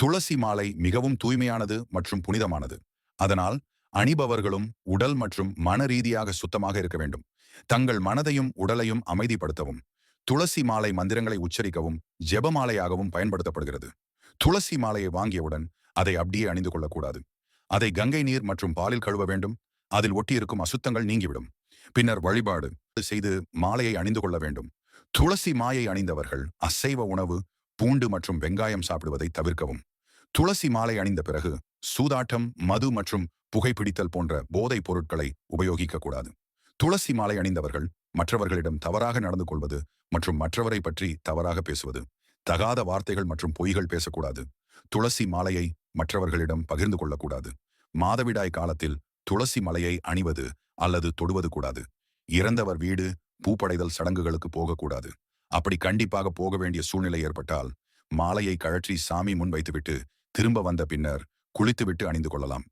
துளசி மாலை மிகவும் தூய்மையானது மற்றும் புனிதமானது. அதனால் அணிபவர்களும் உடல் மற்றும் மன ரீதியாக சுத்தமாக இருக்க வேண்டும். தங்கள் மனதையும் உடலையும் அமைதிப்படுத்தவும் துளசி மாலை மந்திரங்களை உச்சரிக்கவும் ஜெபமாலையாகவும் பயன்படுத்தப்படுகிறது. துளசி மாலையை வாங்கியவுடன் அதை அப்படியே அணிந்து கொள்ளக்கூடாது. அதை கங்கை நீர் மற்றும் பாலில் கழுவ வேண்டும். அதில் ஒட்டியிருக்கும் அசுத்தங்கள் நீங்கிவிடும். பின்னர் வழிபாடு செய்து மாலையை அணிந்து கொள்ள வேண்டும். துளசி மாயை அணிந்தவர்கள் அசைவ உணவு, பூண்டு மற்றும் வெங்காயம் சாப்பிடுவதை தவிர்க்கவும். துளசி மாலை அணிந்த பிறகு சூதாட்டம், மது மற்றும் புகைப்பிடித்தல் போன்ற போதைப் பொருட்களை உபயோகிக்க கூடாது. துளசி மாலை அணிந்தவர்கள் மற்றவர்களிடம் தவறாக நடந்து கொள்வது மற்றும் மற்றவரை பற்றி தவறாக பேசுவது, தகாத வார்த்தைகள் மற்றும் பொய்கள் பேசக்கூடாது. துளசி மாலையை மற்றவர்களிடம் பகிர்ந்து கொள்ளக்கூடாது. மாதவிடாய் காலத்தில் துளசி மலையை அணிவது அல்லது தொடுவது கூடாது. இறந்தவர் வீடு, பூப்படைதல் சடங்குகளுக்கு போகக்கூடாது. அப்படி கண்டிப்பாக போக வேண்டிய சூழ்நிலை ஏற்பட்டால் மாலையை கழற்றி சாமி முன் வைத்துவிட்டு திரும்ப வந்த பின்னர் குளித்துவிட்டு அணிந்து கொள்ளலாம்.